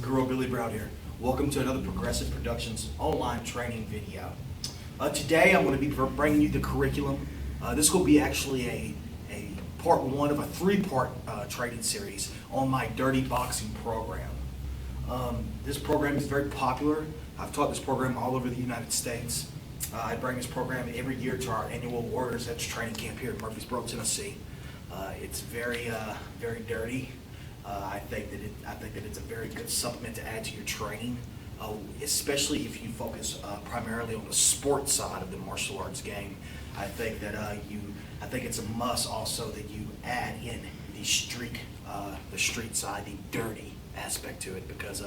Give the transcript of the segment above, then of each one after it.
Guro Brown here. Welcome to another Progressive Productions online training video. Today I'm going to be bringing you the curriculum. This will be actually a part one of a three-part training series on my Dirty Boxing program. This program is very popular. I've taught this program all over the United States. I bring this program every year to our annual Warriors Edge training camp here in Murfreesboro, Tennessee. It's very dirty. I think that it's a very good supplement to add to your training, especially if you focus primarily on the sports side of the martial arts game. I think it's a must also that you add in the street side, the dirty aspect to it, because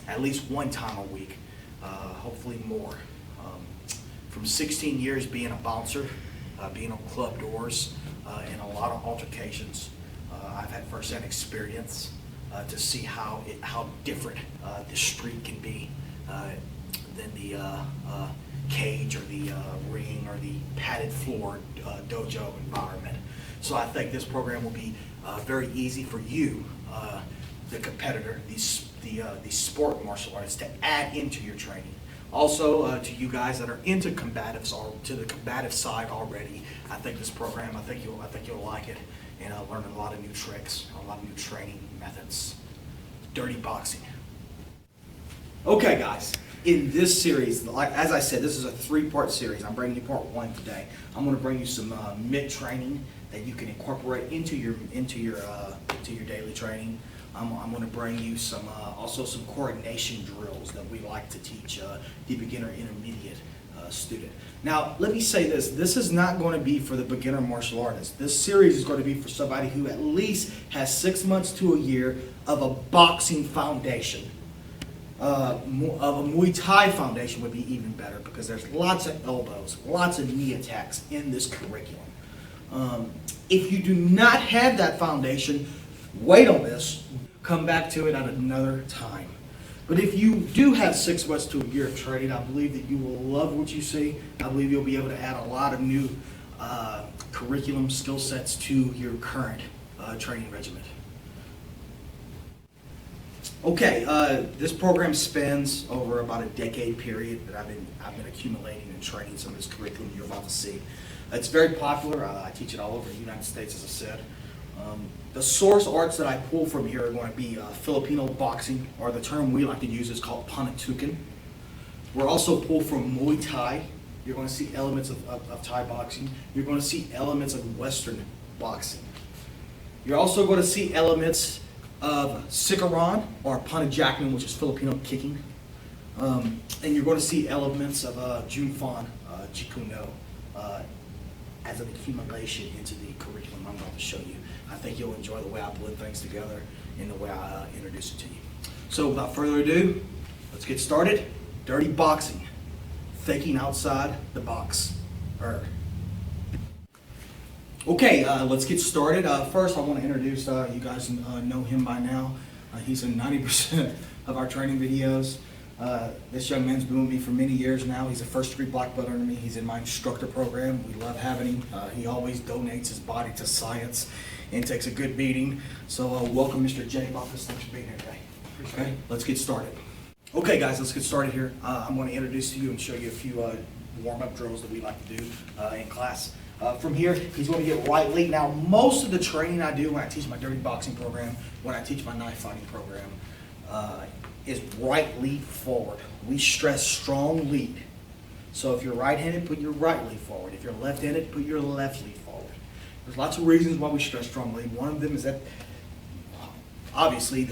at least one time a week, hopefully more. From 16 years being a bouncer, being on club doors, and a lot of altercations, I've had first-hand experience to see how different the street can be than the cage or the ring or the padded floor dojo environment. So I think this program will be very easy for you, the competitor, the sport martial artists, to add into your training. Also, to you guys that are into combatives or to the combative side already, I think this program, I think you'll like it, and learn a lot of new tricks, a lot of new training methods. Dirty boxing. Okay, guys. In this series, as I said, this is a three-part series. I'm bringing you part one today. I'm going to bring you some Mitt training that you can incorporate into your daily training. I'm going to bring you also some coordination drills that we like to teach the beginner intermediate student. Now, let me say this. This is not going to be for the beginner martial artist. This series is going to be for somebody who at least has 6 months to a year of a boxing foundation. Of a Muay Thai foundation would be even better, because there's lots of elbows, lots of knee attacks in this curriculum. If you do not have that foundation, wait on this. Come back to it at another time. But if you do have 6 months to a year of training, I believe that you will love what you see. I believe you'll be able to add a lot of new curriculum skill sets to your current training regimen. Okay, this program spans over about a decade period that I've been accumulating and training some of this curriculum you're about to see. It's very popular. I teach it all over the United States, as I said. The source arts that I pull from here are going to be Filipino boxing, or the term we like to use is called panatukan. We're also pulled from Muay Thai. You're going to see elements of Thai boxing. You're going to see elements of Western boxing. You're also going to see elements of Sikaran, or Panajakman, which is Filipino kicking. And you're going to see elements of Junfan, Jikuno, as an accumulation into the curriculum I'm about to show you. I think you'll enjoy the way I blend things together and the way I introduce it to you. So without further ado, let's get started. Dirty boxing, thinking outside the box. Okay, let's get started. First, I want to introduce, you guys know him by now. He's in 90% of our training videos. This young man's been with me for many years now. He's a first-degree black belt under me. He's in my instructor program. We love having him. He always donates his body to science and takes a good beating. So welcome, Mr. J. Buffus. Thanks for being here today. Okay, let's get started. Okay, guys, let's get started here. I'm going to introduce to you and show you a few warm-up drills that we like to do in class. From here, he's going to get right lead. Now, most of the training I do when I teach my dirty boxing program, when I teach my knife fighting program, is right lead forward. We stress strong lead. So if you're right-handed, put your right lead forward. If you're left-handed, put your left lead forward. There's lots of reasons why we stress strong lead. One of them is that obviously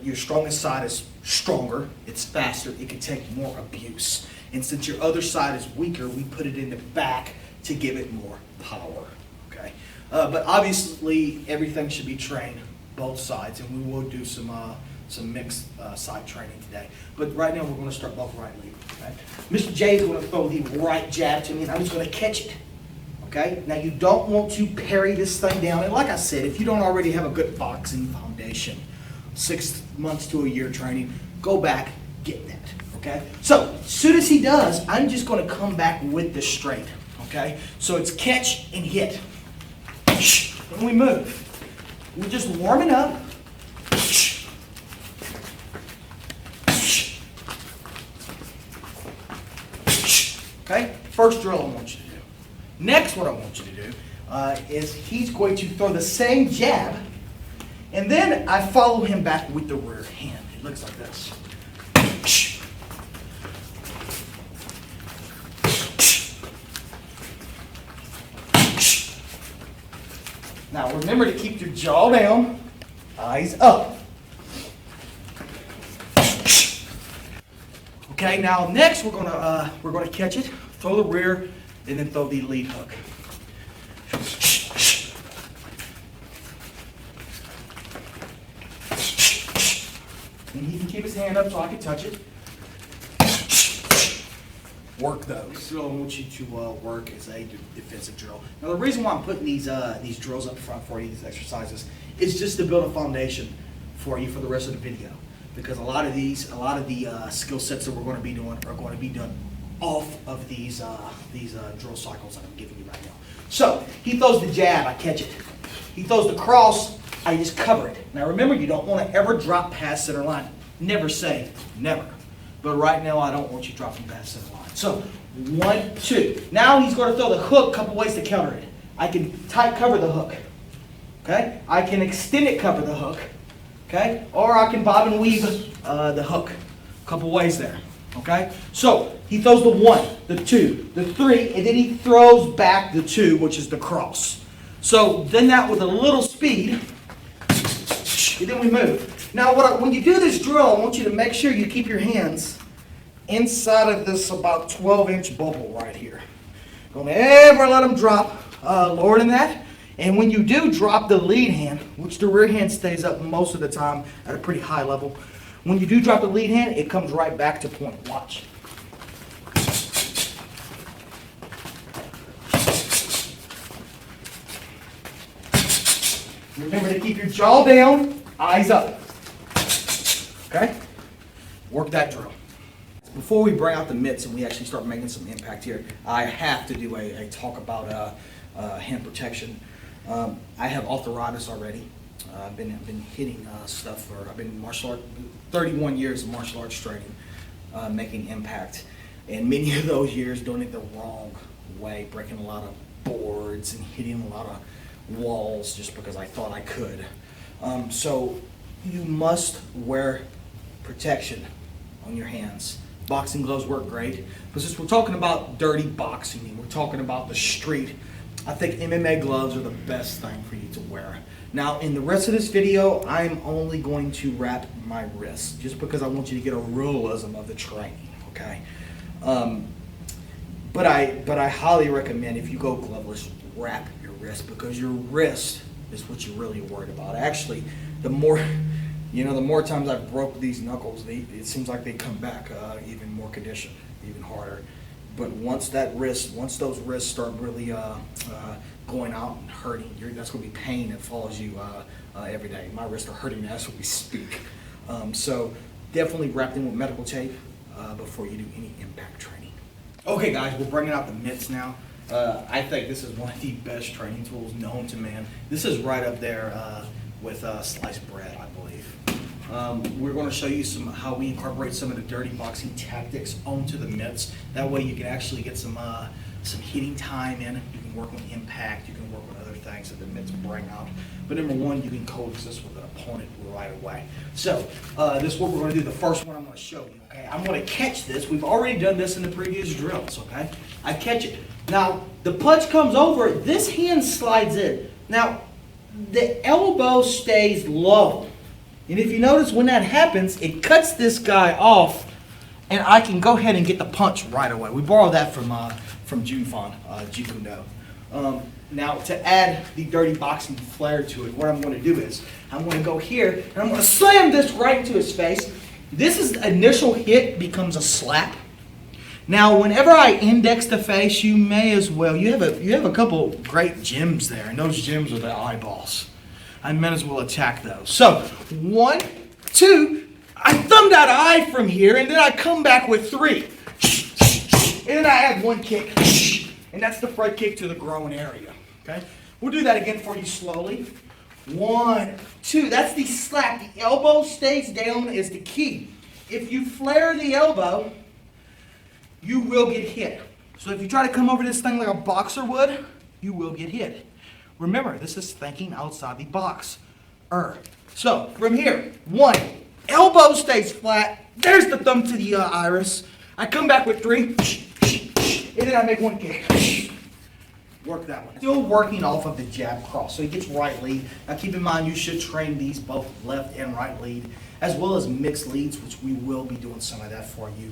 your strongest side is stronger, it's faster, it can take more abuse. And since your other side is weaker, we put it in the back to give it more power. Okay, but obviously everything should be trained both sides, and we will do some mixed side training today. But right now we're going to start both right lead. Okay? Mr. J is going to throw the right jab to me, and I'm just going to catch it. Okay? Now you don't want to parry this thing down. And like I said, if you don't already have a good boxing foundation, 6 months to a year training, go back, get that. Okay? So as soon as he does, I'm just going to come back with the straight. Okay? So it's catch and hit. When we move, we're just warming up. first drill I want you to do. Next, what I want you to do is he's going to throw the same jab, and then I follow him back with the rear hand. It looks like this. Now remember to keep your jaw down, eyes up. Okay, now next we're gonna catch it, throw the rear, and then throw the lead hook. And he can keep his hand up so I can touch it. Work those. This drill I want you to work is a defensive drill. Now the reason why I'm putting these drills up front for you, these exercises, is just to build a foundation for you for the rest of the video. Because a lot of the skill sets that we're going to be doing are going to be done off of these drill cycles that I'm giving you right now. So he throws the jab, I catch it. He throws the cross, I just cover it. Now remember, you don't want to ever drop past center line. Never say never. But right now, I don't want you dropping past center line. So 1, 2. Now he's going to throw the hook. Couple ways to counter it. I can tight cover the hook. Okay. I can extend it, cover the hook. Okay. Or I can bob and weave the hook. Couple ways there. Okay. So he throws the 1, the 2, the 3, and then he throws back the 2, which is the cross. So then that with a little speed, and then we move. Now, when you do this drill, I want you to make sure you keep your hands inside of this about 12-inch bubble right here. Don't ever let them drop lower than that. And when you do drop the lead hand, which the rear hand stays up most of the time at a pretty high level, when you do drop the lead hand, it comes right back to point. Watch. Remember to keep your jaw down, eyes up. Okay? Work that drill. Before we bring out the mitts and we actually start making some impact here, I have to do a talk about hand protection. I have arthritis already. I've been hitting stuff for, I've been martial art, 31 years of martial arts training, making impact. And many of those years doing it the wrong way, breaking a lot of boards and hitting a lot of walls just because I thought I could. So you must wear protection on your hands. Boxing gloves work great, but since we're talking about dirty boxing and we're talking about the street, I think MMA gloves are the best thing for you to wear. Now in the rest of this video, I'm only going to wrap my wrists just because I want you to get a realism of the training, okay? But I highly recommend if you go gloveless, wrap your wrist, because your wrist is what you're really worried about. Actually, the more times I've broke these knuckles, it seems like they come back even more conditioned, even harder. But once those wrists start really going out and hurting, that's going to be pain that follows you every day. My wrists are hurting as we speak. So definitely wrap them with medical tape before you do any impact training. Okay, guys, we're bringing out the mitts now. I think this is one of the best training tools known to man. This is right up there with sliced bread, I believe. We're going to show you how we incorporate some of the dirty boxing tactics onto the mitts. That way you can actually get some hitting time in. You can work on impact. You can work on other things that the mitts bring out. But number one, you can coexist with an opponent right away. So this is what we're going to do. The first one I'm going to show you. Okay, I'm going to catch this. We've already done this in the previous drills. Okay, I catch it. Now the punch comes over. This hand slides in. Now the elbow stays low. And if you notice when that happens, it cuts this guy off, and I can go ahead and get the punch right away. We borrowed that from Junfan, Jeet Kune Do. Now to add the dirty boxing flair to it, what I'm going to do is I'm going to go here and I'm going to slam this right into his face. This initial hit becomes a slap. Now, whenever I index the face, you may as well. You have a couple great gems there, and those gems are the eyeballs. I might as well attack those. So, 1, 2, I thumb that eye from here, and then I come back with 3. And then I add 1 kick, and that's the front kick to the groin area. Okay? We'll do that again for you slowly. 1, 2, that's the slap. The elbow stays down is the key. If you flare the elbow, you will get hit. So if you try to come over this thing like a boxer would, you will get hit. Remember, this is thinking outside the box. So from here, 1, elbow stays flat. There's the thumb to the iris. I come back with 3, and then I make 1 kick. Work that one. Still working off of the jab cross, so he gets right lead. Now keep in mind, you should train these both left and right lead, as well as mixed leads, which we will be doing some of that for you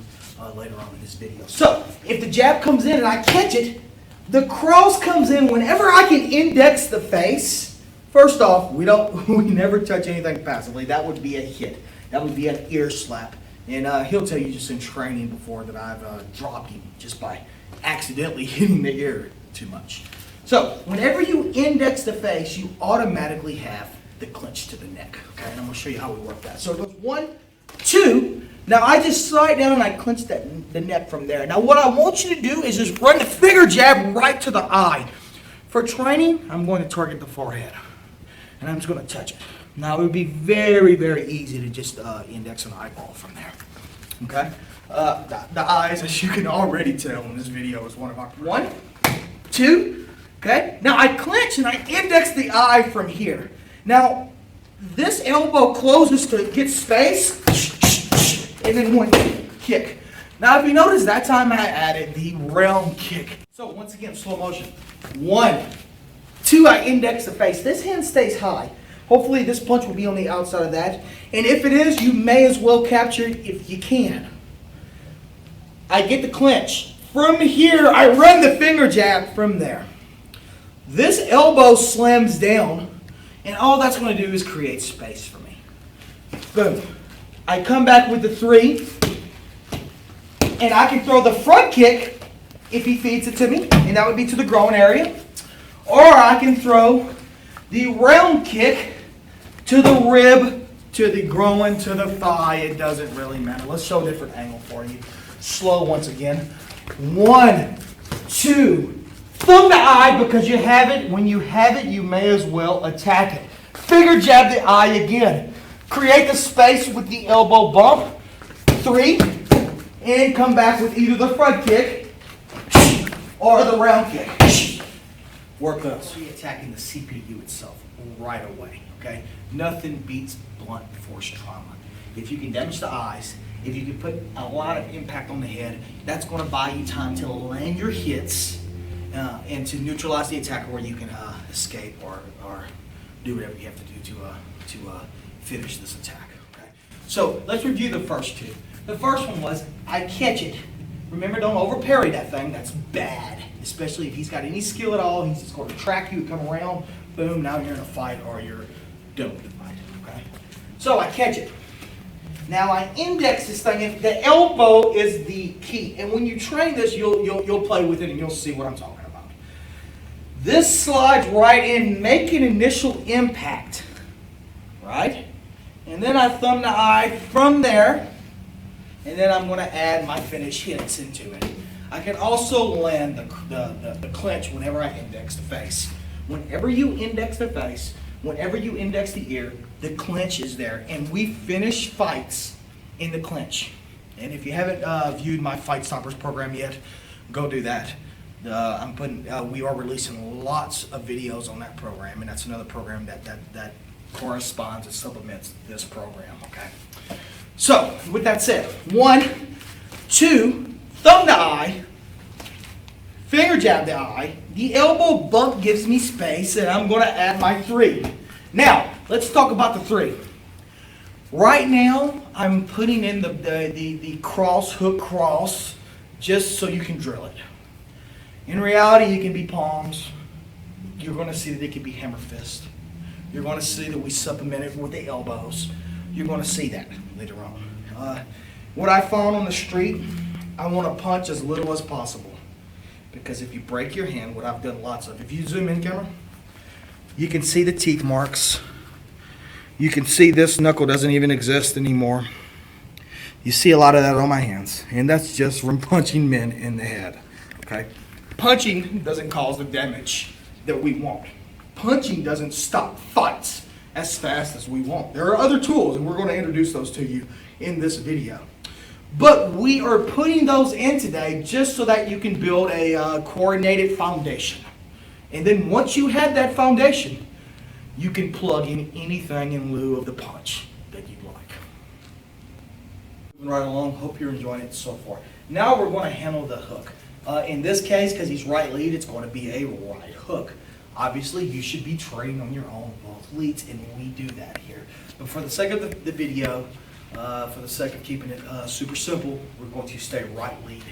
later on in this video. So if the jab comes in and I catch it, the cross comes in whenever I can index the face. First off, we never touch anything passively. That would be a hit. That would be an ear slap. And he'll tell you just in training before that I've dropped him just by accidentally hitting the ear too much. So whenever you index the face, you automatically have the clinch to the neck. Okay, and I'm going to show you how we work that. So it goes 1, 2. Now I just slide down and I clinch the neck from there. Now what I want you to do is just run the finger jab right to the eye. For training, I'm going to target the forehead, and I'm just going to touch it. Now it would be very, very easy to just index an eyeball from there. Okay, the eyes, as you can already tell in this video, is one of our 1, 2. Okay, now I clinch and I index the eye from here. Now this elbow closes to get space, and then 1 kick. Now if you notice, that time I added the round kick. So once again, slow motion. 1, 2, I index the face. This hand stays high. Hopefully this punch will be on the outside of that. And if it is, you may as well capture it if you can. I get the clinch. From here, I run the finger jab from there. This elbow slams down, and all that's going to do is create space for me. Boom. I come back with the 3, and I can throw the front kick if he feeds it to me, and that would be to the groin area. Or I can throw the round kick to the rib, to the groin, to the thigh. It doesn't really matter. Let's show a different angle for you. Slow once again. 1, 2. Thumb the eye because you have it. When you have it, you may as well attack it. Finger jab the eye again. Create the space with the elbow bump. 3. And come back with either the front kick or the round kick. Work those. Attacking the CPU itself right away. Okay? Nothing beats blunt force trauma. If you can damage the eyes, if you can put a lot of impact on the head, that's going to buy you time to land your hits and to neutralize the attacker where you can escape or do whatever you have to do to finish this attack. Okay? So let's review the first 2. The first one was I catch it. Remember, don't over parry that thing. That's bad, especially if he's got any skill at all. He's just going to track you, come around, boom, now you're in a fight or you're done with the fight. Okay? So I catch it. Now I index this thing. The elbow is the key, and when you train this, you'll play with it and you'll see what I'm talking about. This slides right in, make an initial impact, right? And then I thumb the eye from there. And then I'm going to add my finish hits into it. I can also land the clinch whenever I index the face. Whenever you index the face, whenever you index the ear, the clinch is there. And we finish fights in the clinch. And if you haven't viewed my Fight Stoppers program yet, go do that. We are releasing lots of videos on that program, and that's another program that corresponds and supplements this program, okay? So, with that said, 1, 2, thumb the eye, finger jab the eye, the elbow bump gives me space, and I'm going to add my 3. Now, let's talk about the 3. Right now, I'm putting in the cross, hook cross, just so you can drill it. In reality, it can be palms. You're going to see that it can be hammer fist. You're going to see that we supplement it with the elbows. You're going to see that later on. What I found on the street, I want to punch as little as possible. Because if you break your hand, what I've done lots of, if you zoom in, camera, you can see the teeth marks. You can see this knuckle doesn't even exist anymore. You see a lot of that on my hands. And that's just from punching men in the head. Okay? Punching doesn't cause the damage that we want. Punching doesn't stop fights as fast as we want. There are other tools, and we're going to introduce those to you in this video. But we are putting those in today just so that you can build a coordinated foundation. And then once you have that foundation, you can plug in anything in lieu of the punch that you'd like. Moving right along, hope you're enjoying it so far. Now we're going to handle the hook. In this case, because he's right lead, it's going to be a right hook. Obviously, you should be training on your own both leads, and we do that here. But for the sake of the video, for the sake of keeping it super simple, we're going to stay right lead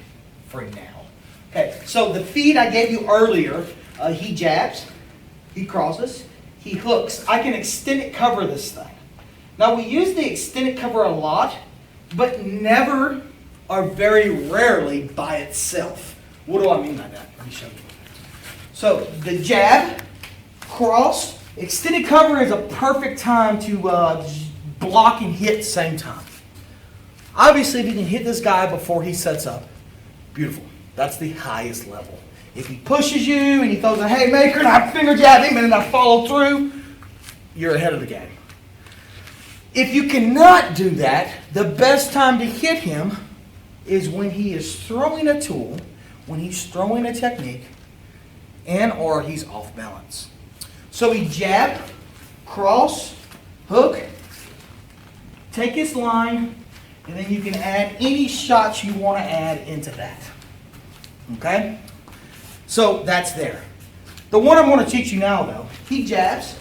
for now. Okay, so the feed I gave you earlier, he jabs, he crosses, he hooks. I can extended cover this thing. Now we use the extended cover a lot, but never or very rarely by itself. What do I mean by that? Let me show you. So the jab, cross, extended cover is a perfect time to block and hit at the same time. Obviously, if you can hit this guy before he sets up, beautiful. That's the highest level. If he pushes you and he throws a haymaker and I finger jab him and then I follow through, you're ahead of the game. If you cannot do that, the best time to hit him is when he is throwing a tool, when he's throwing a technique, and or he's off balance. So he jab, cross, hook, take his line, and then you can add any shots you want to add into that. Okay? So that's there. The one I'm going to teach you now, though, he jabs,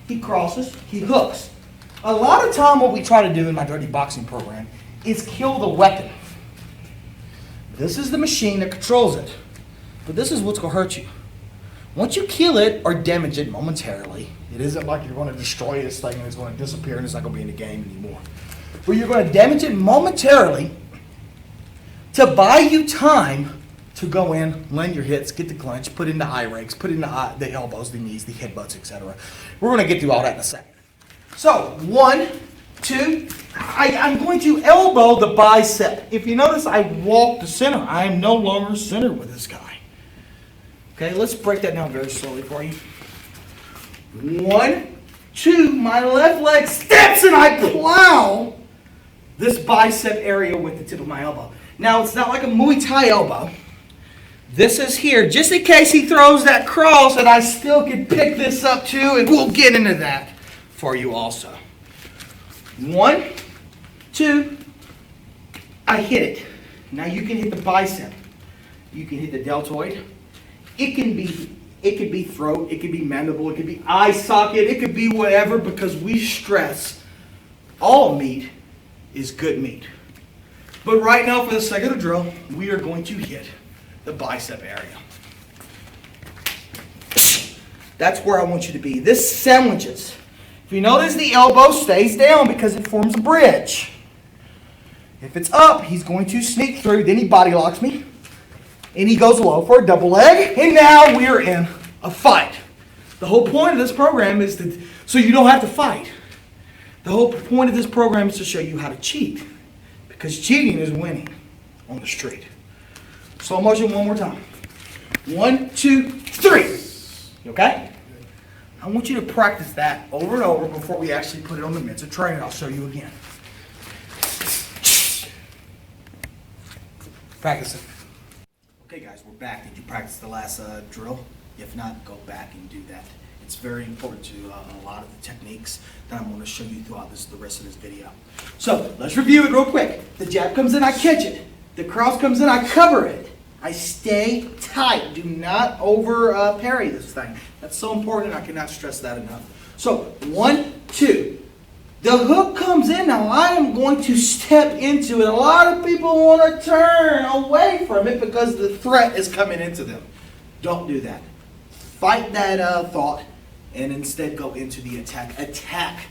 he crosses, he hooks. A lot of time what we try to do in my dirty boxing program is kill the weapon. This is the machine that controls it. But this is what's going to hurt you. Once you kill it or damage it momentarily, it isn't like you're going to destroy this thing and it's going to disappear and it's not going to be in the game anymore. But you're going to damage it momentarily to buy you time to go in, land your hits, get the clinch, put in the eye rakes, put in the elbows, the knees, the headbutts, etc. We're going to get through all that in a second. So, 1, 2, I'm going to elbow the bicep. If you notice, I walk the center. I am no longer centered with this guy. Okay, let's break that down very slowly for you. 1, 2, my left leg steps and I plow this bicep area with the tip of my elbow. Now, it's not like a Muay Thai elbow. This is here, just in case he throws that cross, and I still can pick this up too, and we'll get into that for you also. 1, 2, I hit it. Now you can hit the bicep. You can hit the deltoid. It can be throat, it could be mandible, it could be eye socket, it could be whatever, because we stress all meat is good meat. But right now, for the sake of the drill, we are going to hit the bicep area. That's where I want you to be. This sandwiches. If you notice, the elbow stays down because it forms a bridge. If it's up, he's going to sneak through, then he body locks me. And he goes low for a double leg, and now we're in a fight. The whole point of this program is so you don't have to fight. The whole point of this program is to show you how to cheat, because cheating is winning on the street. Slow motion one more time. 1, 2, 3. Okay? I want you to practice that over and over before we actually put it on the mitts of training. I'll show you again. Practice it. Okay guys, we're back. Did you practice the last drill? If not, go back and do that. It's very important to a lot of the techniques that I'm going to show you throughout the rest of this video. So, let's review it real quick. The jab comes in, I catch it. The cross comes in, I cover it. I stay tight. Do not over parry this thing. That's so important, I cannot stress that enough. So, 1, 2. The hook comes in. Now, I am going to step into it. A lot of people want to turn away from it because the threat is coming into them. Don't do that. Fight that thought and instead go into the attack. Attack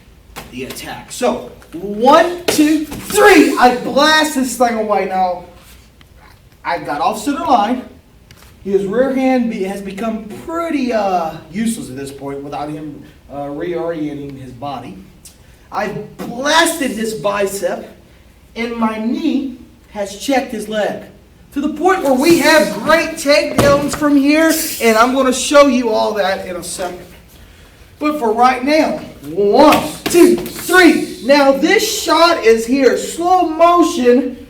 the attack. So, 1, 2, 3. I blast this thing away. Now, I got off center line. His rear hand has become pretty useless at this point without him reorienting his body. I've blasted this bicep, and my knee has checked his leg. To the point where we have great takedowns from here, and I'm going to show you all that in a second. But for right now, 1, 2, 3. Now this shot is here. Slow motion.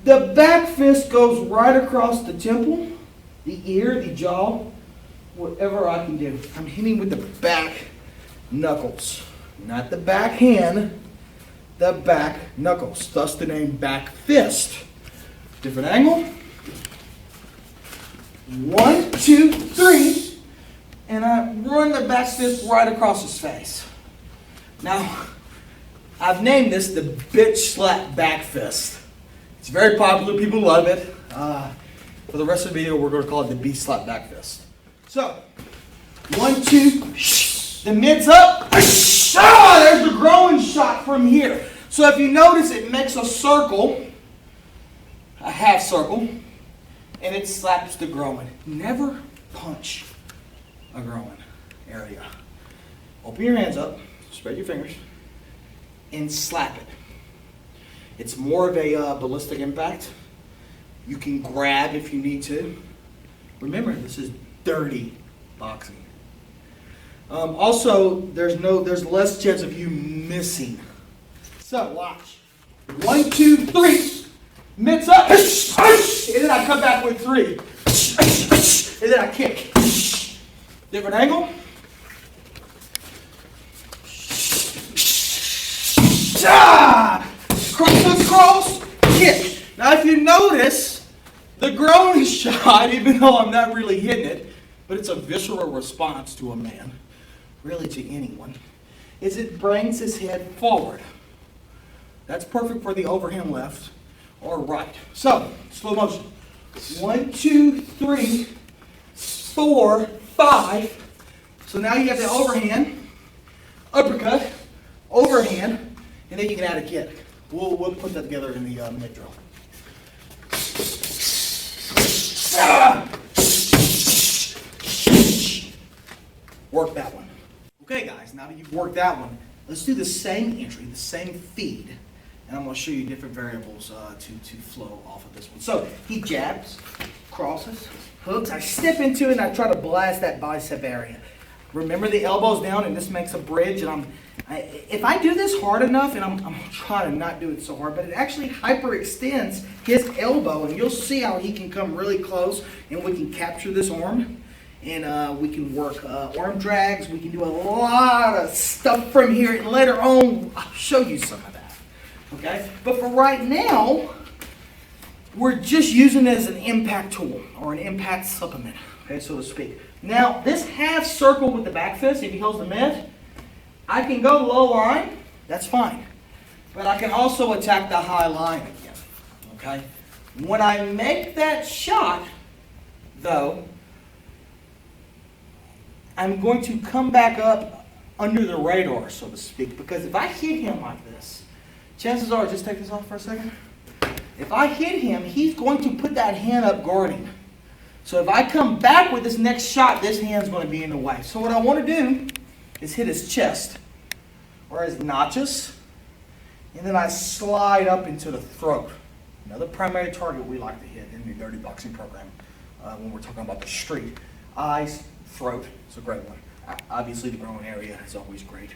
The back fist goes right across the temple, the ear, the jaw, whatever I can do. I'm hitting with the back knuckles, not the back hand, the back knuckles. Thus the name back fist. Different angle. 1, 2, 3. And I run the back fist right across his face. Now, I've named this the bitch slap back fist. It's very popular. People love it. For the rest of the video, we're going to call it the B slap back fist. So, 1, 2, the mid's up. There's the growing shot from here. So if you notice, it makes a circle, a half circle, and it slaps the groin. Never punch a groin area. Open your hands up, spread your fingers, and slap it. It's more of a ballistic impact. You can grab if you need to. Remember, this is dirty boxing. Also, there's less chance of you missing. So watch. 1, 2, 3. Mitts up. And then I come back with 3. And then I kick. Different angle. Cross, kick. Now if you notice, the groin shot, even though I'm not really hitting it, but it's a visceral response to a man, really to anyone, is it brings his head forward. That's perfect for the overhand left or right. So, slow motion. 1, 2, 3, 4, 5. So now you have the overhand, uppercut, overhand, and then you can add a kick. We'll put that together in the Mitt drill. Work that one. Okay, guys, now that you've worked that one, let's do the same entry, the same feed, and I'm going to show you different variables to flow off of this one. So he jabs, crosses, hooks. I step into it and I try to blast that bicep area. Remember the elbows down, and this makes a bridge. And if I do this hard enough, and I'm trying to not do it so hard, but it actually hyperextends his elbow, and you'll see how he can come really close, and we can capture this arm, and we can work arm drags. We can do a lot of stuff from here, and later on, I'll show you some of that. Okay? But for right now, we're just using it as an impact tool, or an impact supplement, okay, so to speak. Now, this half circle with the back fist, if he holds the Mitt, I can go low line, that's fine. But I can also attack the high line again, okay? When I make that shot, though, I'm going to come back up under the radar, so to speak, because if I hit him like this, chances are, just take this off for a second. If I hit him, he's going to put that hand up guarding. So if I come back with this next shot, this hand's going to be in the way. So what I want to do is hit his chest or his notches, and then I slide up into the throat. Another primary target we like to hit in the Dirty Boxing program when we're talking about the street. Eyes, throat, it's a great one. Obviously the groin area is always great.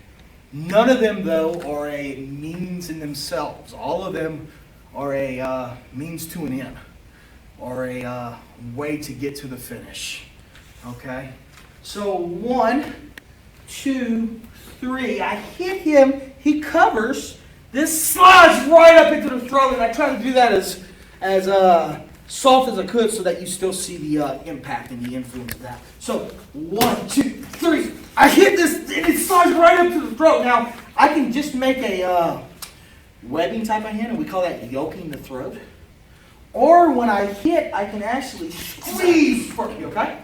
None of them, though, are a means in themselves. All of them are a means to an end, or a way to get to the finish. Okay? So 1, 2, 3. I hit him. He covers. This slides right up into the throat, and I try to do that as soft as I could so that you still see the impact and the influence of that. So 1, 2, 3. I hit this, and it slides right up to the throat. Now, I can just make a webbing type of hand, and we call that yoking the throat. Or when I hit, I can actually squeeze for you, okay?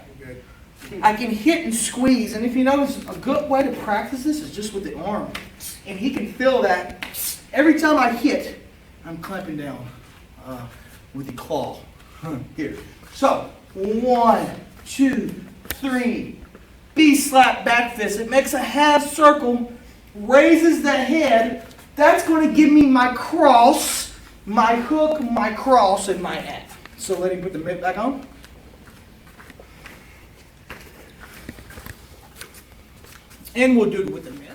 I can hit and squeeze, and if you notice, a good way to practice this is just with the arm. And he can feel that every time I hit, I'm clamping down with the claw. Here. So, 1, 2, 3. B slap back fist. It makes a half circle, raises the head. That's going to give me my cross, my hook, my cross, and my ad. So let him put the mitt back on. And we'll do it with the mitt.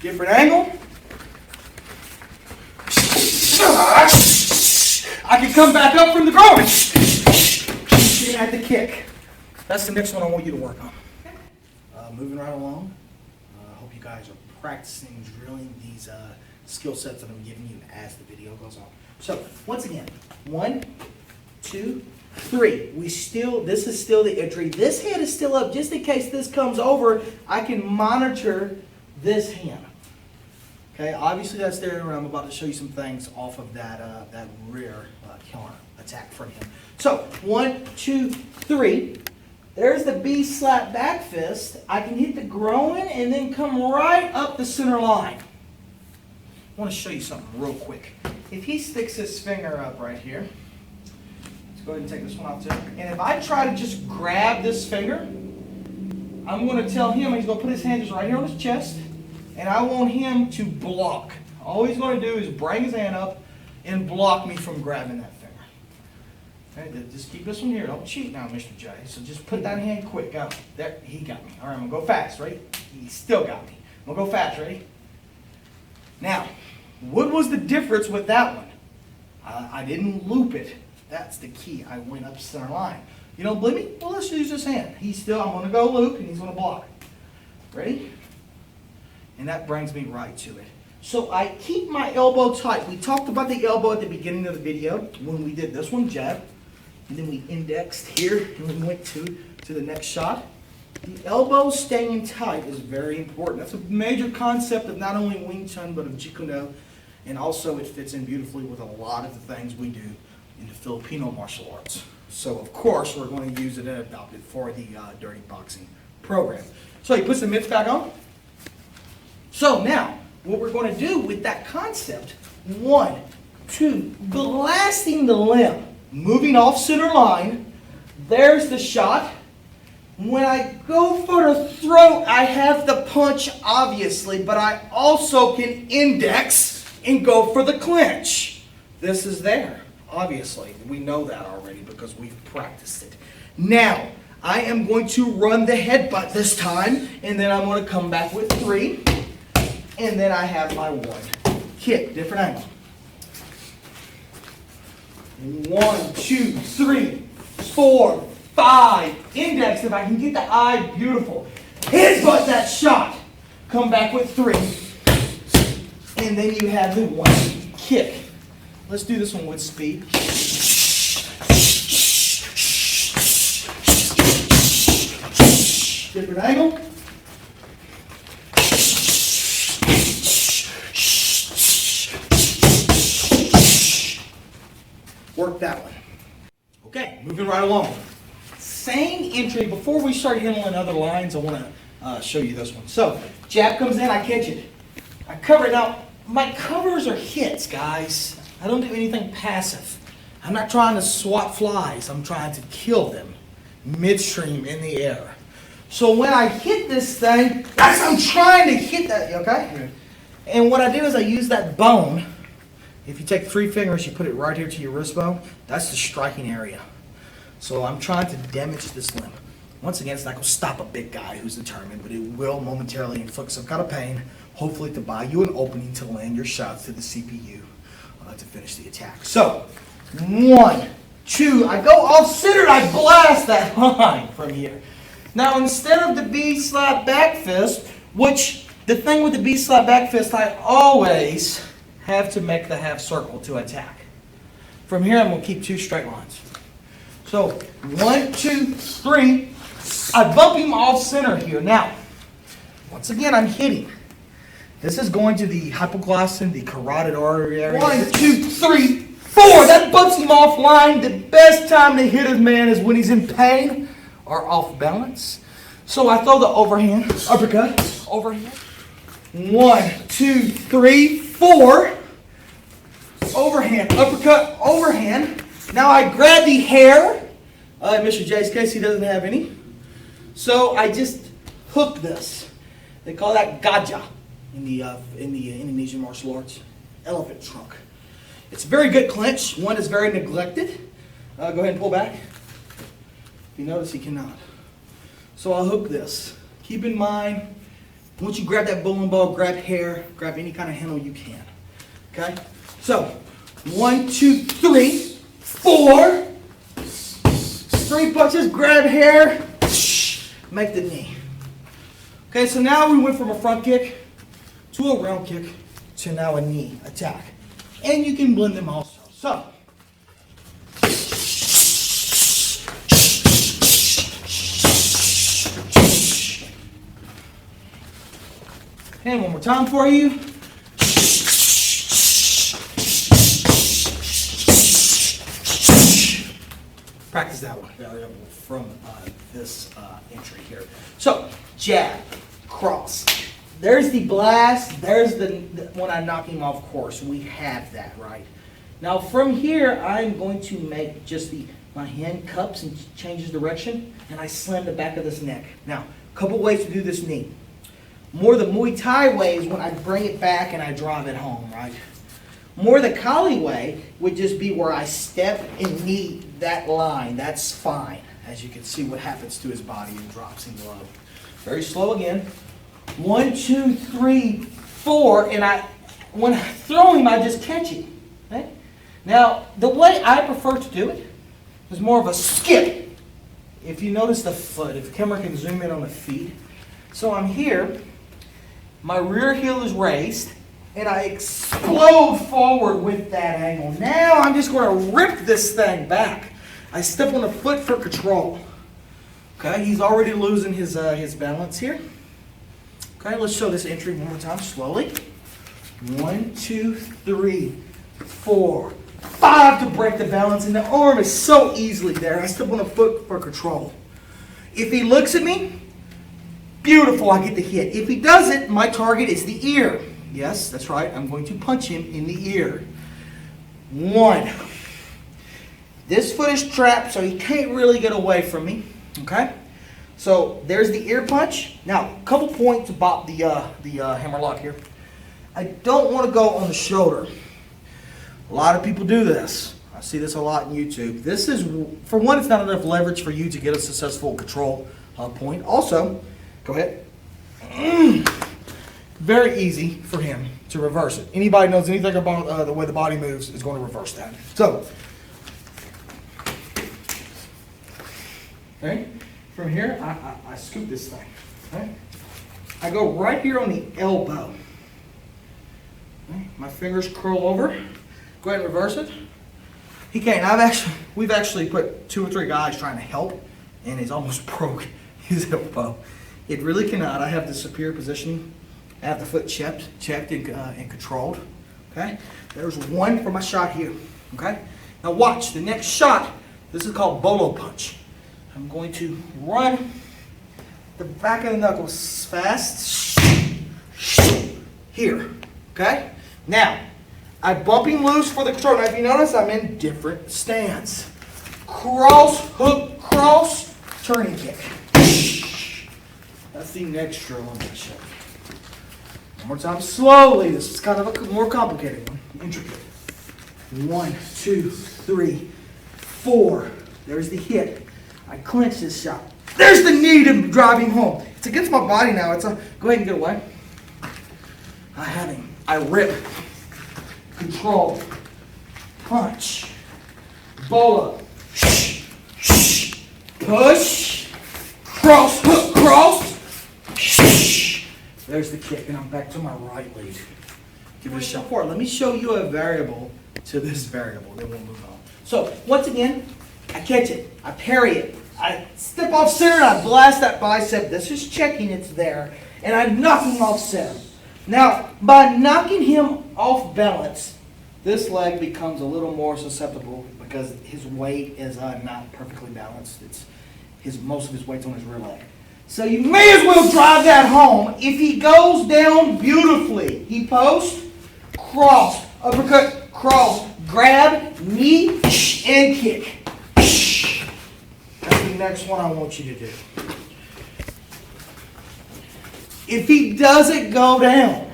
Give Different angle. I can come back up from the groin. At the kick. That's the next one I want you to work on. Moving right along. I hope you guys are practicing drilling these skill sets that I'm giving you as the video goes on. So once again, 1, 2, 3. This is still the entry. This hand is still up just in case this comes over. I can monitor this hand. Okay, obviously that's there, and I'm about to show you some things off of that rear counter attack from him. So 1, 2, 3. There's the B slap back fist. I can hit the groin and then come right up the center line. I want to show you something real quick. If he sticks his finger up right here, let's go ahead and take this one off too. And if I try to just grab this finger, I'm going to tell him he's going to put his hands right here on his chest, and I want him to block. All he's going to do is bring his hand up and block me from grabbing that finger. Okay, just keep this one here. Don't cheat now, Mr. J. So just put that hand quick. Go. There, he got me. All right, I'm going to go fast, right? He still got me. I'm going to go fast, ready? Now, what was the difference with that one? I didn't loop it. That's the key. I went up center line. You don't believe me? Well, let's use this hand. I'm going to go loop, and he's going to block. Ready? And that brings me right to it. So I keep my elbow tight. We talked about the elbow at the beginning of the video when we did this one, jab. And then we indexed here, and we went to the next shot. The elbow staying tight is very important. That's a major concept of not only Wing Chun, but of Jeet Kune Do. And also it fits in beautifully with a lot of the things we do in the Filipino martial arts. So of course, we're going to use it and adopt it for the Dirty Boxing program. So he puts the mitts back on. So now, what we're going to do with that concept, 1, 2, blasting the limb, moving off center line, there's the shot. When I go for the throat, I have the punch, obviously, but I also can index and go for the clinch. This is there, obviously. We know that already because we've practiced it. Now, I am going to run the headbutt this time, and then I'm going to come back with 3, and then I have my 1. Kick, different angle. 1, 2, 3, 4, 5. Index, if I can get the eye, beautiful. Headbutt that shot. Come back with 3. And then you have the 1 kick. Let's do this one with speed. Different angle. Work that one. Okay, moving right along. Same entry. Before we start handling other lines, I want to show you this one. So, jab comes in, I catch it. I cover it. Now, my covers are hits, guys. I don't do anything passive. I'm not trying to swat flies. I'm trying to kill them midstream in the air. So when I hit this thing, I'm trying to hit that, okay? And what I do is I use that bone. If you take 3 fingers, you put it right here to your wrist bone, that's the striking area. So I'm trying to damage this limb. Once again, it's not going to stop a big guy who's determined, but it will momentarily inflict some kind of pain, hopefully to buy you an opening to land your shots to the CPU to finish the attack. So, 1, 2, I go off center, I blast that line from here. Now, instead of the B slap back fist, which the thing with the B slap back fist, I always have to make the half circle to attack. From here, I'm going to keep 2 straight lines. So, 1, 2, 3. I bump him off center here. Now, once again, I'm hitting. This is going to the hypoglossum, the carotid artery area. 1, 2, 3, 4. That bumps him off line. The best time to hit a man is when he's in pain or off balance. So I throw the overhand, uppercut, overhand. 1, 2, 3, 4. Overhand, uppercut, overhand. Now I grab the hair. In Mr. J's case, he doesn't have any. So I just hook this. They call that gaja in the Indonesian martial arts. Elephant trunk. It's a very good clinch. One is very neglected. Go ahead and pull back. If you notice, he cannot. So I'll hook this. Keep in mind, Once you grab that bowling ball, grab hair, grab any kind of handle you can. Okay? So, 1, 2, 3, 4. 3 punches, grab hair, make the knee. Okay, so now we went from a front kick to a round kick to now a knee attack. And you can blend them also. So, and one more time for you. Practice that one variable from this entry here. So, jab, cross. There's the blast. There's the when I knock him off course. We have that, right? Now from here, I'm going to make just my hand cups and changes direction, and I slam the back of this neck. Now, a couple ways to do this knee. More the Muay Thai way is when I bring it back and I drive it home, right? More the Kali way would just be where I step and knee that line. That's fine. As you can see what happens to his body and drops him low. Very slow again. 1, 2, 3, 4. And when I throw him, I just catch him. Okay? Now, the way I prefer to do it is more of a skip. If you notice the foot, if the camera can zoom in on the feet. So I'm here. My rear heel is raised. And I explode forward with that angle. Now I'm just going to rip this thing back. I step on the foot for control. Okay, he's already losing his balance here. Okay, let's show this entry one more time slowly. 1, 2, 3, 4, 5 to break the balance. And the arm is so easily there. I step on the foot for control. If he looks at me, beautiful, I get the hit. If he doesn't, my target is the ear. Yes, that's right. I'm going to punch him in the ear. 1. This foot is trapped, so he can't really get away from me. Okay? So there's the ear punch. Now, a couple points about the hammerlock here. I don't want to go on the shoulder. A lot of people do this. I see this a lot on YouTube. This is, for one, it's not enough leverage for you to get a successful control point. Also, go ahead. Very easy for him to reverse it. Anybody knows anything about the way the body moves is going to reverse that. So, okay, from here, I scoop this thing. Okay? I go right here on the elbow. Okay? My fingers curl over. Go ahead and reverse it. He can't. We've actually put 2 or 3 guys trying to help, and he's almost broke his elbow. It really cannot. I have the superior positioning. I have the foot checked and controlled. Okay? There's 1 for my shot here. Okay? Now watch, the next shot, this is called bolo punch. I'm going to run the back of the knuckles fast. Here. Okay? Now, I bump him loose for the control. Now if you notice, I'm in different stance. Cross, hook, cross, turning kick. That's the next drill I'm going to show you. One more time, slowly. This is kind of a more complicated one, intricate. 1, 2, 3, 4. There's the hit. I clinch this shot. There's the knee to drive him home. It's against my body now. Go ahead and get away. I have him. I rip. Control. Punch. Bolo. Push. Cross, hook, cross. There's the kick, and I'm back to my right lead. Give it a shot. Let me show you a variable to this variable, then we'll move on. So, once again, I catch it, I parry it, I step off center, and I blast that bicep. This is checking it's there, and I knock him off center. Now, by knocking him off balance, this leg becomes a little more susceptible because his weight is not perfectly balanced. Most of his weight's on his rear leg. So you may as well drive that home. If he goes down beautifully, he posts, cross, uppercut, cross, grab, knee, and kick. That's the next one I want you to do. If he doesn't go down,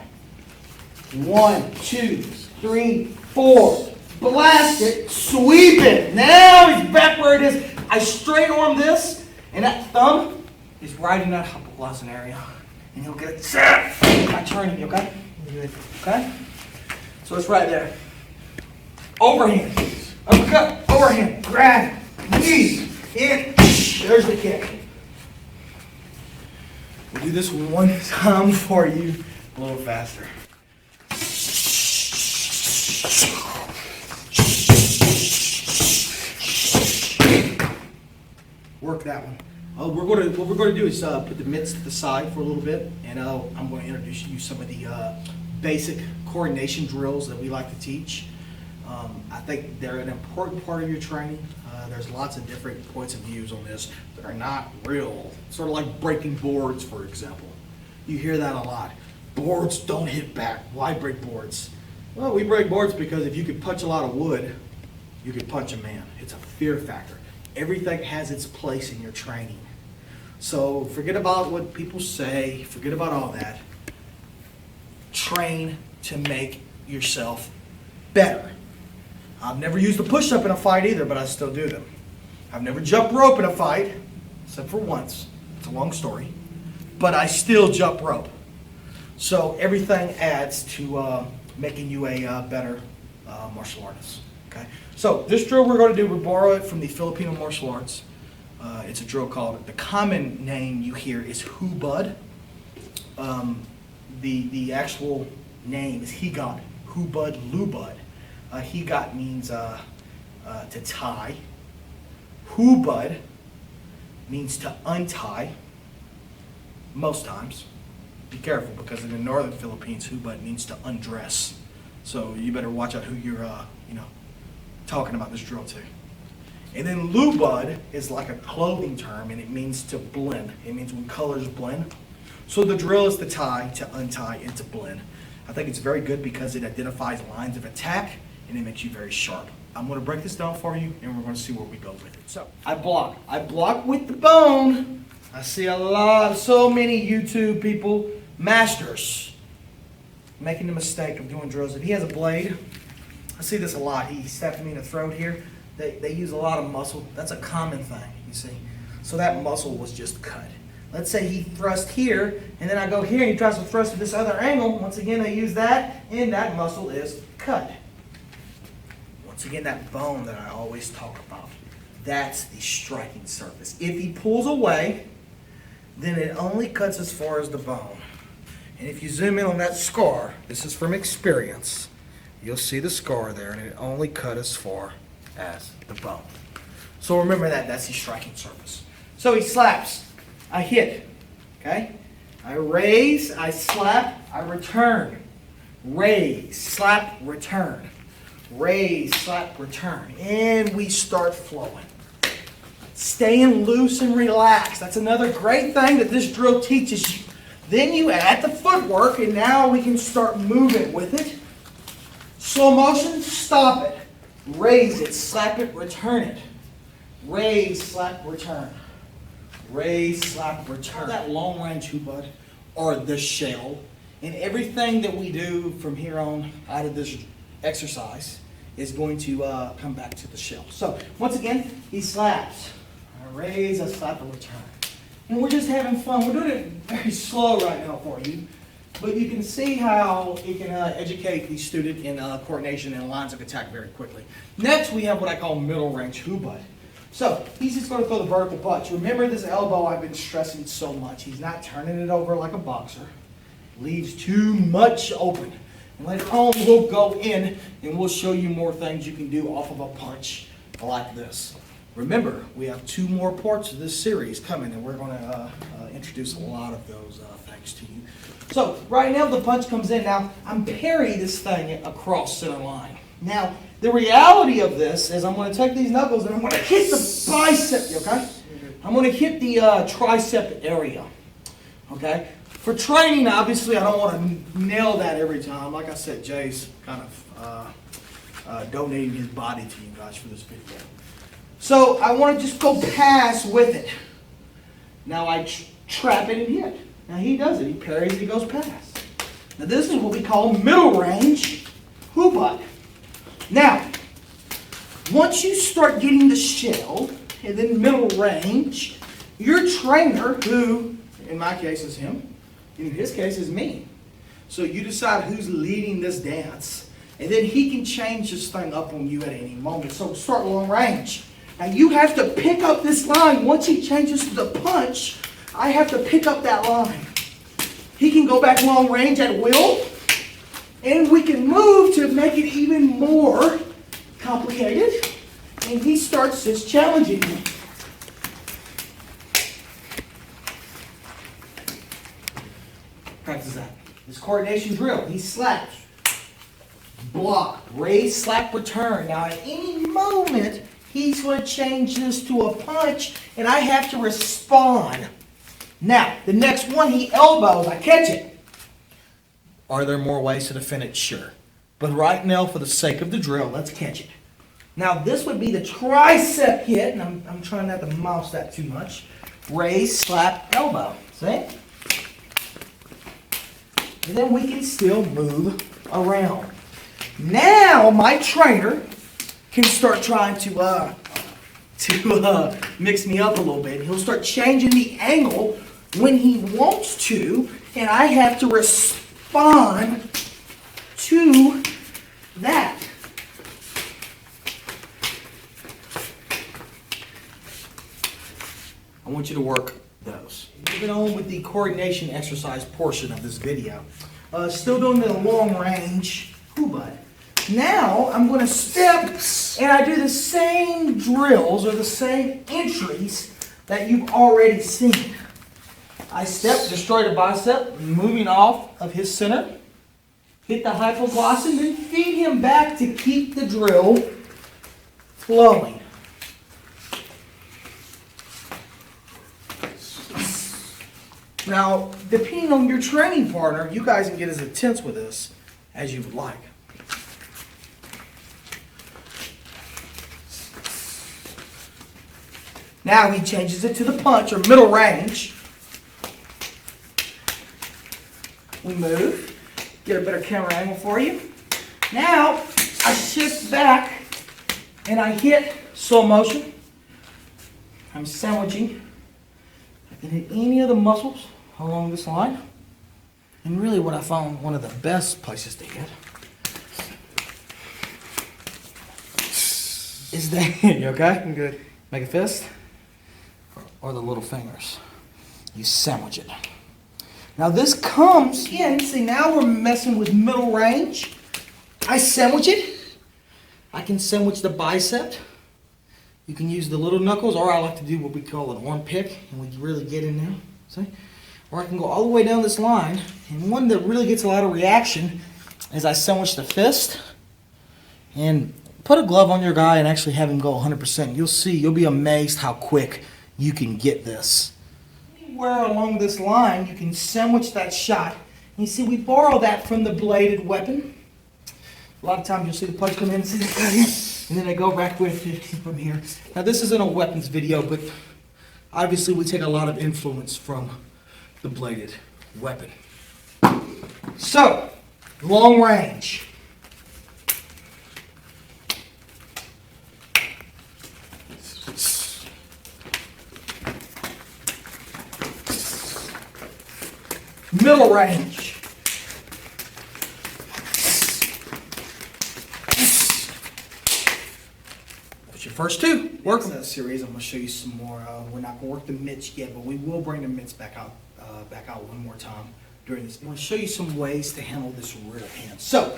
1, 2, 3, 4, blast it, sweep it. Now he's back where it is. I straight arm this, and that thumb is right in that hypoglossal area. and he'll get it by turning you, okay? Okay? So it's right there. Overhand, uppercut, overhand, grab, knees, in, there's the kick. We'll do this one time for you, a little faster. Work that one. What we're going to do is put the mitts to the side for a little bit, and I'm going to introduce you some of the basic coordination drills that we like to teach. I think they're an important part of your training. There's lots of different points of views on this that are not real. Sort of like breaking boards, for example. You hear that a lot. Boards don't hit back. Why break boards? Well, we break boards because if you could punch a lot of wood, you could punch a man. It's a fear factor. Everything has its place in your training. So forget about what people say. Forget about all that. Train to make yourself better. I've never used a push-up in a fight either, but I still do them. I've never jumped rope in a fight, except for once. It's a long story. But I still jump rope. So everything adds to making you a better martial artist. Okay? So this drill we're going to do, we borrow it from the Filipino martial arts. It's a drill called, the common name you hear is hubad. The actual name is higat, hubad, lubad. Higat means to tie. Hubad means to untie, most times. Be careful, because in the northern Philippines, hubad means to undress. So you better watch out who you're talking about this drill to. And then lubad is like a clothing term, and it means to blend. It means when colors blend. So the drill is to tie, to untie, and to blend. I think it's very good because it identifies lines of attack, and it makes you very sharp. I'm going to break this down for you, and we're going to see where we go with it. So I block. I block with the bone. I see so many YouTube people, masters, making the mistake of doing drills. If he has a blade, I see this a lot. He stabbed me in the throat here. They use a lot of muscle. That's a common thing, you see. So that muscle was just cut. Let's say he thrust here, and then I go here, and he tries to thrust at this other angle. Once again, I use that, and that muscle is cut. Once again, that bone that I always talk about, that's the striking surface. If he pulls away, then it only cuts as far as the bone. And if you zoom in on that scar, this is from experience, you'll see the scar there, and it only cut as far as the bone. So remember that, that's the striking surface. So he slaps, I hit, okay? I raise, I slap, I return. Raise, slap, return. Raise, slap, return. And we start flowing. Staying loose and relaxed. That's another great thing that this drill teaches you. Then you add the footwork, and now we can start moving with it. Slow motion, stop it. Raise it, slap it, return it. Raise, slap, return. Raise, slap, return. That long range hubad, or the shell, and everything that we do from here on out of this exercise is going to come back to the shell. So once again, he slaps. I raise, I slap, and return. And we're just having fun. We're doing it very slow right now for you. But you can see how it can educate the student in coordination and lines of attack very quickly. Next, we have what I call middle range hubad. So he's just going to throw the vertical punch. Remember this elbow I've been stressing so much. He's not turning it over like a boxer. Leaves too much open. And later on, we'll go in and we'll show you more things you can do off of a punch like this. Remember, we have 2 more parts of this series coming, and we're going to introduce a lot of those things to you. So right now the punch comes in. Now I'm parrying this thing across center line. Now the reality of this is I'm going to take these knuckles and I'm going to hit the bicep, okay? I'm going to hit the tricep area, okay? For training, obviously, I don't want to nail that every time. Like I said, Jay's kind of donating his body to you guys for this video. So I want to just go past with it. Now I trap it and hit. Now he does it. He parries and he goes past. Now this is what we call middle range hubad. Now, once you start getting the shell and then middle range, your trainer, who in my case is him, in his case, is me. So you decide who's leading this dance, and then he can change this thing up on you at any moment. So start long range. Now you have to pick up this line. Once he changes to the punch, I have to pick up that line. He can go back long range at will, and we can move to make it even more complicated. And he starts just challenging me. Practice that. This coordination drill. He slaps. Block. Raise, slap, return. Now at any moment, he's going to change this to a punch, and I have to respond. Now, the next one, he elbows. I catch it. Are there more ways to defend it? Sure. But right now, for the sake of the drill, let's catch it. Now, this would be the tricep hit, and I'm trying not to mouse that too much. Raise, slap, elbow. See? And then we can still move around. Now, my trainer can start trying to mix me up a little bit. He'll start changing the angle when he wants to, and I have to respond to that. I want you to work those. Moving on with the coordination exercise portion of this video. Still doing the long range. Ooh, bud. Now I'm going to step and I do the same drills or the same entries that you've already seen. I step, destroy the bicep, moving off of his center. Hit the hypoglossum, then feed him back to keep the drill flowing. Now, depending on your training partner, you guys can get as intense with this as you would like. Now he changes it to the punch or middle range. We move, get a better camera angle for you. Now I shift back and I hit slow motion. I'm sandwiching. I can hit any of the muscles along this line. And really what I found one of the best places to hit is that, you okay? I'm good. Make a fist or the little fingers. You sandwich it. Now this comes in, see now we're messing with middle range. I sandwich it. I can sandwich the bicep. You can use the little knuckles, or I like to do what we call an arm pick, and we really get in there, see? Or I can go all the way down this line, and one that really gets a lot of reaction is I sandwich the fist, and put a glove on your guy and actually have him go 100%. You'll see, you'll be amazed how quick you can get this. Anywhere along this line, you can sandwich that shot. And you see, we borrow that from the bladed weapon. A lot of times you'll see the punch come in and see the cut in, and then they go back with it from here. Now this isn't a weapons video, but obviously we take a lot of influence from the bladed weapon. So, long range. Middle range. That's your first two. Work in that series. I'm going to show you some more. We're not going to work the mitts yet, but we will bring the mitts back out one more time during this. I'm going to show you some ways to handle this rear hand. So,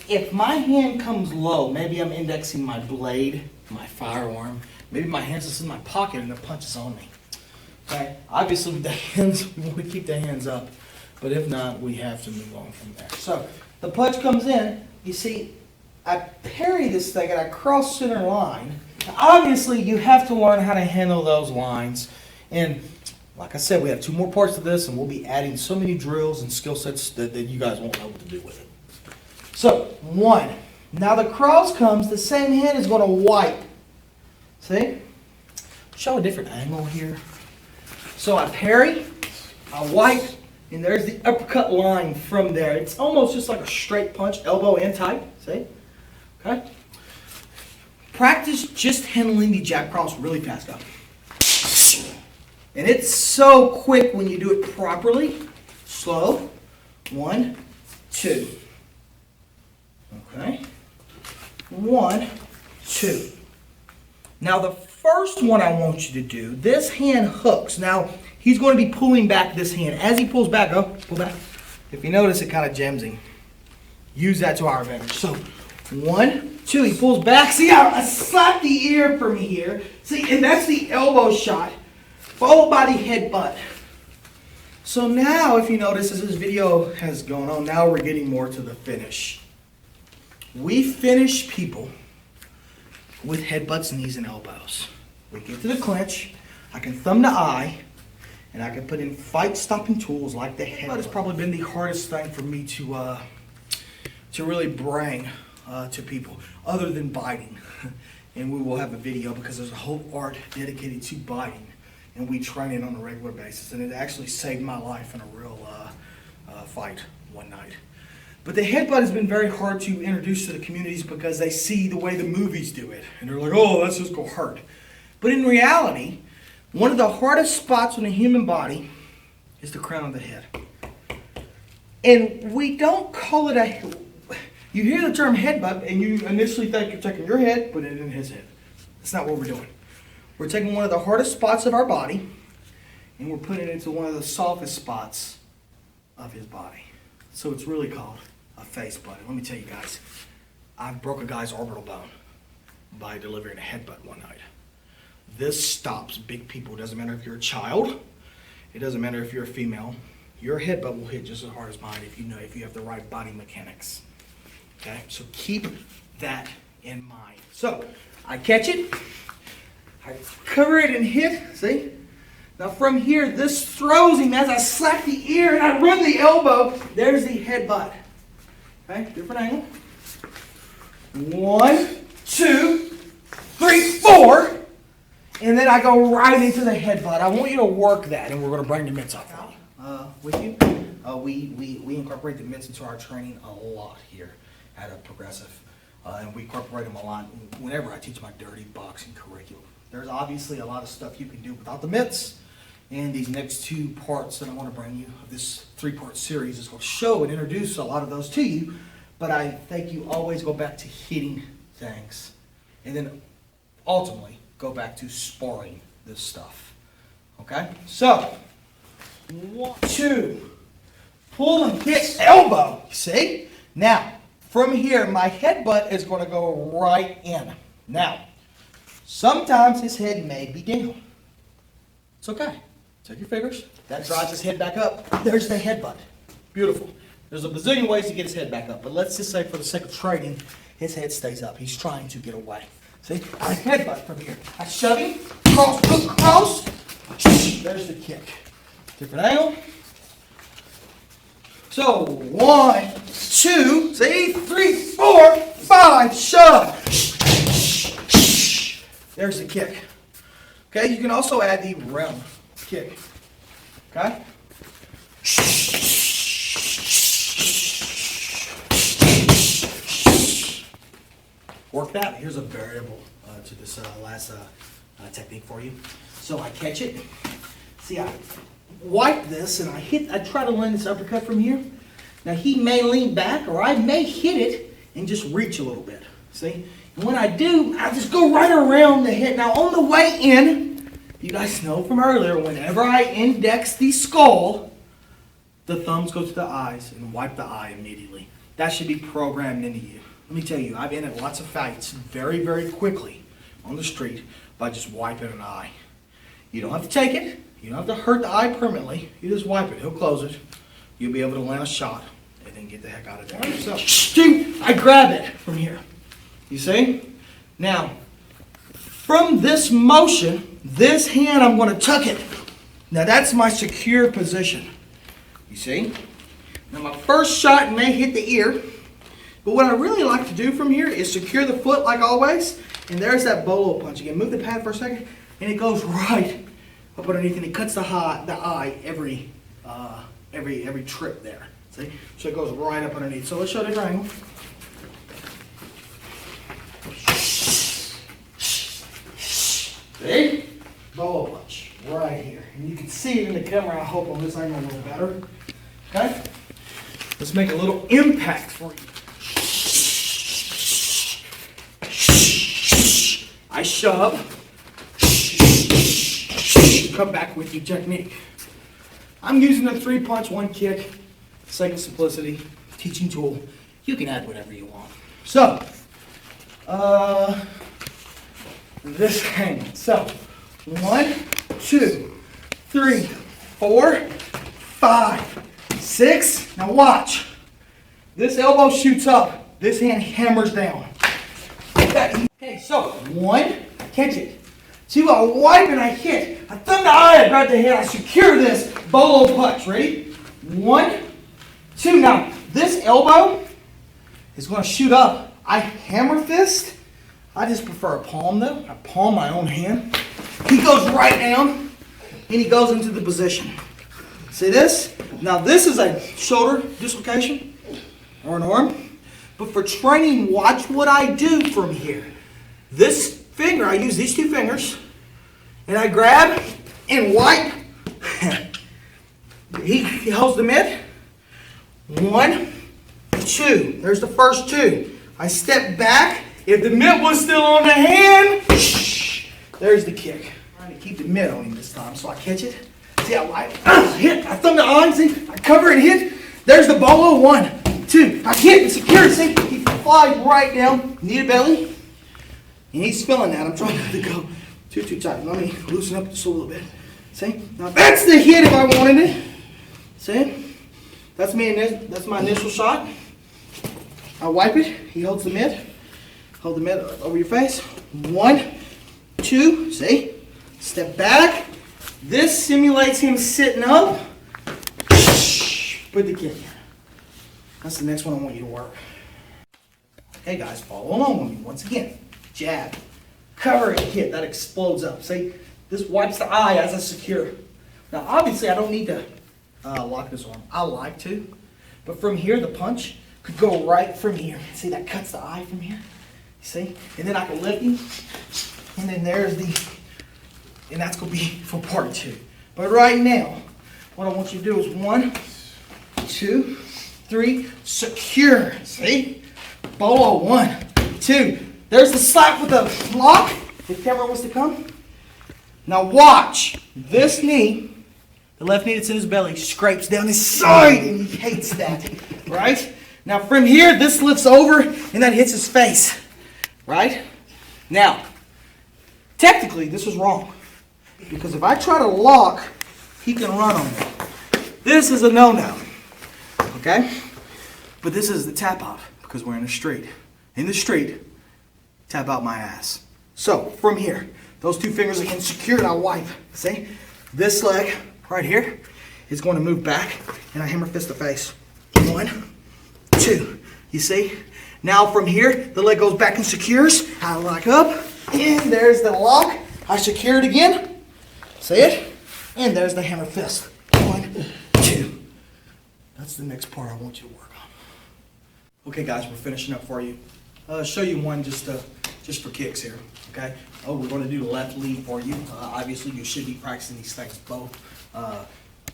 if my hand comes low, maybe I'm indexing my blade, my firearm, maybe my hand's just in my pocket and the punch is on me. Okay? Obviously with the hands, we want to keep the hands up, but if not, we have to move on from there. So the punch comes in, you see, I parry this thing and I cross center line. Now, obviously you have to learn how to handle those lines, and like I said, we have two more parts to this, and we'll be adding so many drills and skill sets that you guys won't know what to do with it. So, one. Now the cross comes, the same hand is going to wipe. See? Show a different angle here. So I parry, I wipe, and there's the uppercut line from there. It's almost just like a straight punch, elbow in tight. See? Okay? Practice just handling the jab cross really fast. Go. And it's so quick when you do it properly. Slow. 1, 2. Okay. 1, 2. Now the first one I want you to do, this hand hooks. Now he's going to be pulling back this hand. As he pulls back, pull back. If you notice, it kind of jams him. Use that to our advantage. So 1, 2, he pulls back. See how I slapped the ear for me here. See, and that's the elbow shot. Full body headbutt. So now, if you notice, as this video has gone on, now we're getting more to the finish. We finish people with headbutts, knees, and elbows. We get to the clinch. I can thumb the eye, and I can put in fight-stopping tools like the headbutt. Has probably been the hardest thing for me to really bring to people, other than biting. And we will have a video because there's a whole art dedicated to biting, and we train it on a regular basis. And it actually saved my life in a real fight one night. But the headbutt has been very hard to introduce to the communities because they see the way the movies do it. And they're like, oh, that's just gonna hurt. But in reality, one of the hardest spots on the human body is the crown of the head. And we don't call it a... You hear the term headbutt and you initially think you're taking your head, put it in his head. That's not what we're doing. We're taking one of the hardest spots of our body and we're putting it into one of the softest spots of his body. So it's really called a face butt. Let me tell you guys, I broke a guy's orbital bone by delivering a headbutt one night. This stops big people. It doesn't matter if you're a child. It doesn't matter if you're a female. Your headbutt will hit just as hard as mine if you have the right body mechanics. Okay, so keep that in mind. So I catch it, I cover it and hit. See? Now from here, this throws him as I slap the ear and I run the elbow. There's the headbutt. Okay, different angle. 1, 2, 3, 4. And then I go right into the headbutt. I want you to work that, and we're going to bring the mitts up with you. We incorporate the mitts into our training a lot here at a Progressive. And we incorporate them a lot whenever I teach my dirty boxing curriculum. There's obviously a lot of stuff you can do without the mitts. And these next 2 parts that I want to bring you of this 3-part series is going to show and introduce a lot of those to you. But I think you always go back to hitting things. And then ultimately go back to sparring this stuff. Okay? So, 1, 2. Pull and hit elbow. See? Now, from here, my headbutt is going to go right in. Now, sometimes his head may be down. It's okay. Take your fingers. That drives his head back up. There's the headbutt. Beautiful. There's a bazillion ways to get his head back up, but let's just say for the sake of training, his head stays up. He's trying to get away. See? I headbutt from here. I shove him, cross, hook, cross. There's the kick. Different angle. So 1, 2, see? 3, 4, 5, shove. There's the kick. Okay, you can also add the round kick. Okay? Work that. Here's a variable to this last technique for you. So I catch it. See, I wipe this and I try to land this uppercut from here. Now he may lean back or I may hit it and just reach a little bit. See? And when I do, I just go right around the head. Now on the way in, you guys know from earlier, whenever I index the skull, the thumbs go to the eyes and wipe the eye immediately. That should be programmed into you. Let me tell you, I've ended lots of fights very, very quickly on the street by just wiping an eye. You don't have to take it. You don't have to hurt the eye permanently. You just wipe it. He'll close it. You'll be able to land a shot and then get the heck out of there. So, I grab it from here. You see? Now, from this motion, this hand, I'm going to tuck it. Now, that's my secure position. You see? Now, my first shot may hit the ear. But what I really like to do from here is secure the foot like always. And there's that bolo punch. Again, move the pad for a second. And it goes right up underneath. And it cuts the eye every trip there. See? So it goes right up underneath. So let's show the angle. See? Bolo punch right here. And you can see it in the camera, I hope, on this angle a little better. Okay? Let's make a little impact for you. I shove. Come back with your technique. I'm using a 3-punch, 1 kick, sake of simplicity, teaching tool. You can add whatever you want. So, this hang. So, 1, 2, 3, 4, 5, 6. Now watch. This elbow shoots up. This hand hammers down. Okay, so 1, catch it. 2, I wipe and I hit. I thumb the eye, I grab the head, I secure this bolo punch. Ready? 1, 2. Now, this elbow is going to shoot up. I hammer fist. I just prefer a palm though. I palm my own hand. He goes right down and he goes into the position. See this? Now this is a shoulder dislocation or an arm. But for training, watch what I do from here. This finger, I use these 2 fingers and I grab and wipe. He holds the mitt. 1, 2. There's the first 2. I step back. If the mitt was still on the hand, there's the kick. I'm trying to keep the mitt on him this time, so I catch it. See, I wipe, hit, I thumb the eye, see, I cover and hit. There's the bolo. 1, 2. I hit and secure it, see, he flies right down, knee to belly. And he's feeling that. I'm trying not to go too tight. Let me loosen up just a little bit. See, now that's the hit if I wanted it. See, that's me. That's my initial shot. I wipe it. He holds the mitt. Hold the mitt over your face. 1, 2. See? Step back. This simulates him sitting up. Put the kick. That's the next one I want you to work. Okay, guys, follow along with me once again. Jab. Cover and hit. That explodes up. See? This wipes the eye as I secure. Now, obviously, I don't need to lock this arm. I like to. But from here, the punch could go right from here. See, that cuts the eye from here. See? And then I can lift him. And then there's and that's going to be for part 2. But right now, what I want you to do is 1, 2, 3, secure. See? Bolo, 1, 2. There's the slap with the lock. If the camera wants to come. Now watch. This knee, the left knee that's in his belly, scrapes down his side, and he hates that. Right? Now from here, this lifts over, and that hits his face. Right? Now, technically, this is wrong. Because if I try to lock, he can run on me. This is a no-no. Okay? But this is the tap out, because we're in the street. In the street, tap out my ass. So, from here, those 2 fingers again secured, I wipe. See? This leg right here is going to move back, and I hammer fist the face. 1, 2. You see? Now from here, the leg goes back and secures. I lock up, and there's the lock. I secure it again. See it? And there's the hammer fist. 1, 2. That's the next part I want you to work on. Okay, guys, we're finishing up for you. Show you one just for kicks here. Okay. Oh, we're going to do the left lead for you. Obviously, you should be practicing these things both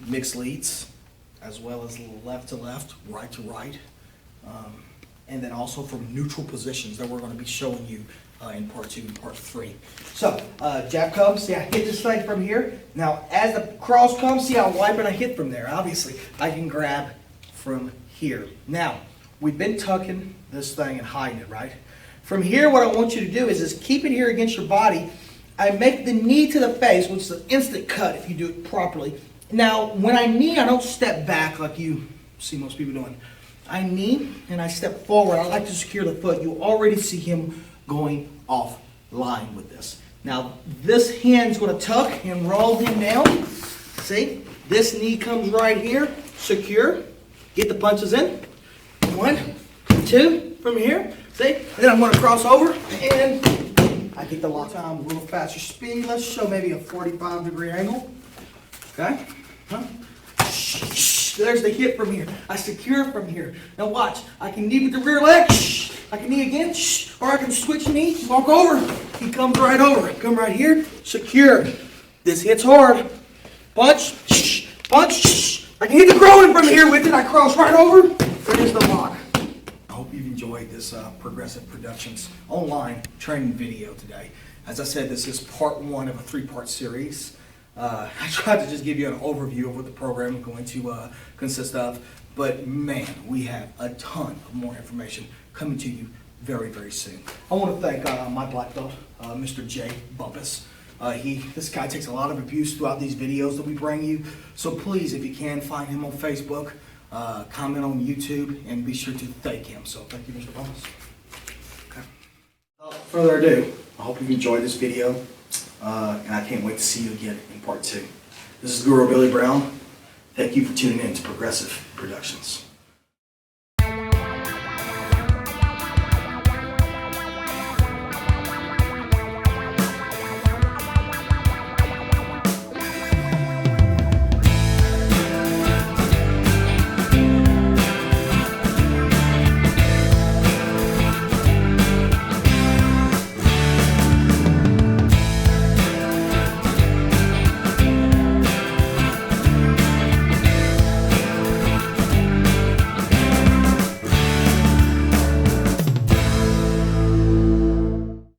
mixed leads, as well as left to left, right to right. And then also from neutral positions that we're going to be showing you in part 2 and part 3. So, jab comes, see I hit this thing from here. Now, as the cross comes, see I wipe and I hit from there. Obviously, I can grab from here. Now, we've been tucking this thing and hiding it, right? From here, what I want you to do is just keep it here against your body. I make the knee to the face, which is an instant cut if you do it properly. Now, when I knee, I don't step back like you see most people doing. I knee and I step forward. I like to secure the foot. You already see him going off line with this. Now, this hand's going to tuck and roll him down. See? This knee comes right here. Secure. Get the punches in. 1, 2 from here. See? And then I'm going to cross over and I get the lock time a little faster speed. Let's show maybe a 45-degree angle. Okay? Huh? There's the hit from here. I secure from here. Now watch. I can knee with the rear leg. I can knee again. Or I can switch knee, walk over. He comes right over. Come right here. Secure. This hits hard. Punch. Punch. I can get the growing from here with it. I cross right over. There's the lock. I hope you've enjoyed this Progressive Productions online training video today. As I said, this is part one of a three-part series. I tried to just give you an overview of what the program is going to consist of, but man, we have a ton of more information coming to you very, very soon. I want to thank my black belt, Mr. Jay Bumpus. This guy takes a lot of abuse throughout these videos that we bring you, so please, if you can, find him on Facebook, comment on YouTube, and be sure to thank him. So thank you, Mr. Bumpus. Okay. Without further ado, I hope you've enjoyed this video, and I can't wait to see you again in part two. This is Guro Brown. Thank you for tuning in to Progressive Productions.